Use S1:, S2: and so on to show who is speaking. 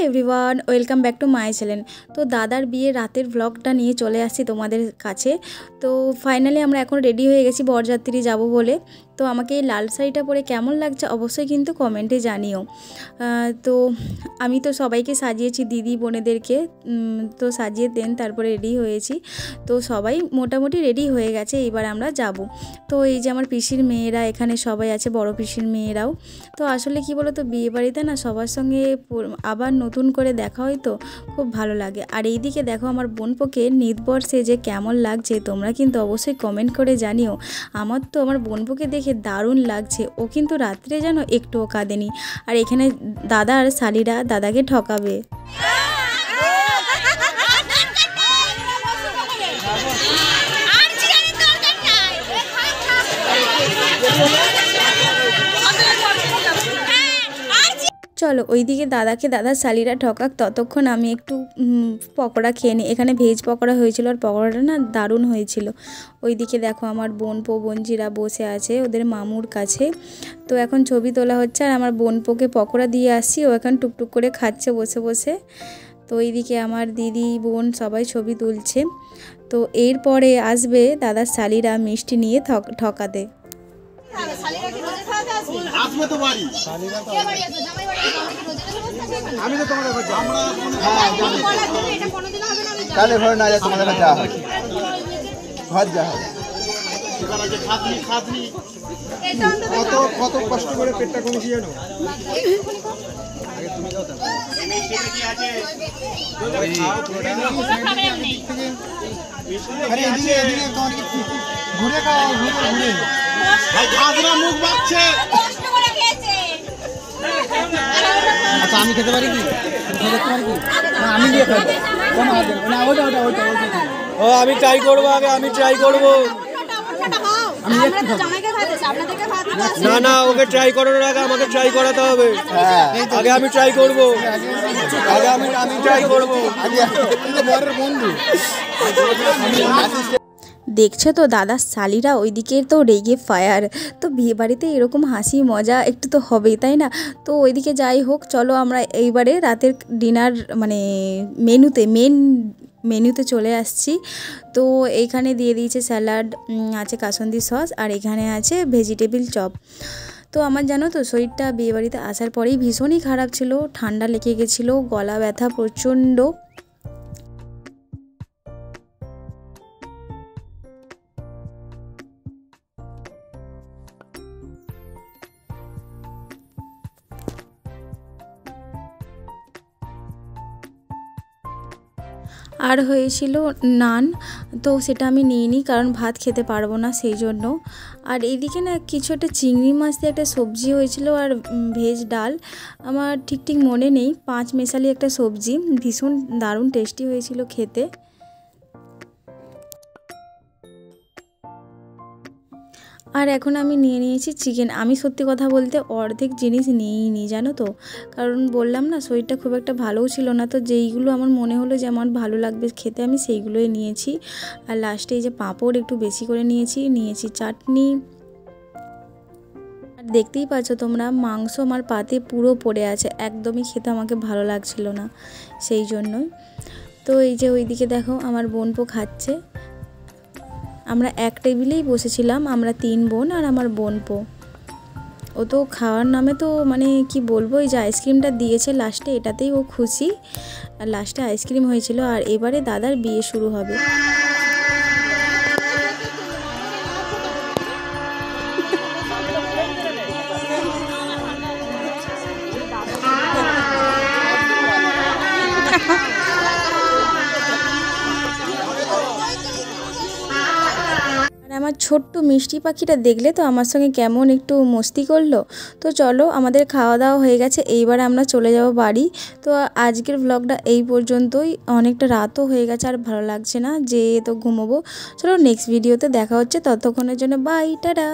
S1: Hello everyone welcome back to my channel. तो दादार बिये रातेर व्लगटा निये चले आसছি তোমাদের কাছে। তো ফাইনালি আমরা এখন রেডি হয়ে গেছি বরযাত্রী যাব বলে। তো আমাকে এই লাল শাড়িটা পরে কেমন লাগছে অবশ্যই কিন্তু কমেন্টে জানিও। তো আমি তো সবাইকে সাজিয়েছি, দিদি বোনেদেরকে তো সাজিয়ে দেন, তারপরে রেডি হয়েছি। তো সবাই মোটামুটি রেডি হয়ে গেছে, এবার আমরা যাব। তো এই যে আমার পিসির মেয়েরা এখানে সবাই আছে, বড় পিসির মেয়েরাও। তো আসলে কি বলো তো, বিয়ে বাড়িতে না সবার সঙ্গে আবার নতুন করে দেখা হয় তো খুব ভালো লাগে। আর এইদিকে দেখো আমার বোনপোকে নিতবর সেজে কেমন লাগছে তোমরা কিন্তু অবশ্যই কমেন্ট করে জানিও। আমার তো আমার বোনপোকে দেখে দারুণ লাগছে, ও কিন্তু রাত্রে যেন একটুও কাঁদেনি। আর এখানে দাদা আর শালিরা দাদাকে ঠকাবে। চলো ওইদিকে দাদাকে দাদার শালিরা ঠকাক, ততক্ষণ আমি একটু পকোড়া খেয়ে নিই। এখানে ভেজ পকোড়া হয়েছিল আর পকোড়াটা না দারুণ হয়েছিল। ওইদিকে দেখো আমার বোনপো বোনজিরা বসে আছে ওদের মামুর কাছে। তো এখন ছবি তোলা হচ্ছে আর আমার বোনপোকে পকোড়া দিয়ে আসছি, ও এখন টুকটুক করে খাচ্ছে বসে বসে। তো এইদিকে আমার দিদি বোন সবাই ছবি তুলছে। তো এরপরে আসবে দাদার শালিরা মিষ্টি নিয়ে ঠকাতে।
S2: আসবে তো বাড়ি আমি তো তোমাদের কাছে কালে ঘরে না যায় তোমাদের কাছে ঘর যা খাতনি কত কত কষ্ট করে পেটটা কমেছি জানো। আগে তুমি দাও তো আরে এদিকে এদিকে তোমার কি ঘুরে খাও ঘুরে ভাই খাজরা মুখ বাঁচছে। আচ্ছা আমি খেতে পারি কি? আমি দিয়ে খাবো না, ওটা ওটা ওটা ও আমি ট্রাই করবো, আগে আমি ট্রাই করবো। না না ওকে ট্রাই করানোর আগে আমাকে ট্রাই করাতে হবে। আগে আমি ট্রাই করবো, আগে আমি ট্রাই করবো। বরের বন্ধু
S1: দেখছো তো দাদার শালিরা ওইদিকে তো রেগে ফায়ার। তো বিয়ে বাড়িতে এরকম হাসি মজা একটু তো হবেই, তাই না? তো ওইদিকে যাই হোক, চলো আমরা এইবারে রাতের ডিনার মানে মেন মেনুতে চলে আসছি। তো এইখানে দিয়ে দিয়েছে স্যালাড, আছে কাসুন্দি সস, আর এখানে আছে ভেজিটেবিল চপ। তো আমার জানো তো শরীরটা বিয়েবাড়িতে আসার পরেই ভীষণই খারাপ ছিল, ঠান্ডা লেগে গেছিলো, গলা ব্যথা প্রচণ্ড। আর হয়েছিল নান, তো সেটা আমি নিইনি কারণ ভাত খেতে পারবো না সেই জন্য। আর এইদিকে না কিছু একটা চিংড়ি মাছ দিয়ে একটা সবজি হয়েছিল আর ভেজ ডাল, আমার ঠিক মনে নেই, 5 মেশালি একটা সবজি, ভীষণ দারুণ টেস্টি হয়েছিল খেতে। আর এখন আমি নিয়ে নিয়েছি চিকেন। আমি সত্যি কথা বলতে অর্ধেক জিনিস নিইনি জানো তো, কারণ বললাম না শরীরটা খুব একটা ভালোও ছিল না। তো যেইগুলো আমার মনে হলো যে আমার ভালো লাগবে খেতে আমি সেইগুলোই নিয়েছি। আর লাস্টে এই যে পাঁপড় একটু বেশি করে নিয়েছি চাটনি। আর দেখতেই পাচ্ছ তোমরা মাংস আমার পাতে পুরো পড়ে আছে, একদমই খেতে আমাকে ভালো লাগছিল না সেই জন্যই। তো এই যে ওইদিকে দেখো আমার বোনপো খাচ্ছে। আমরা এক টেবিলেই বসেছিলাম, আমরা 3 বোন আর আমার বোনপো। ও তো খাওয়ার নামে তো মানে কি বলবো, এই যে আইসক্রিমটা দিয়েছে লাস্টে এটাতেই ও খুশি। আর লাস্টে আইসক্রিম হয়েছিল। আর এবারে দাদার বিয়ে শুরু হবে। আমার ছোট্ট মিষ্টি পাখিটা দেখলে তো আমার সঙ্গে কেমন একটু মস্তি করলো। তো চলো আমাদের খাওয়া দাওয়া হয়ে গেছে, এইবার আমরা চলে যাব বাড়ি। তো আজকের ব্লগটা এই পর্যন্তই, অনেকটা রাতও হয়ে গেছে আর ভালো লাগছে না, যে তো ঘুমোবো। চলো নেক্সট ভিডিওতে দেখা হচ্ছে, ততক্ষণের জন্য বাই, টাটা।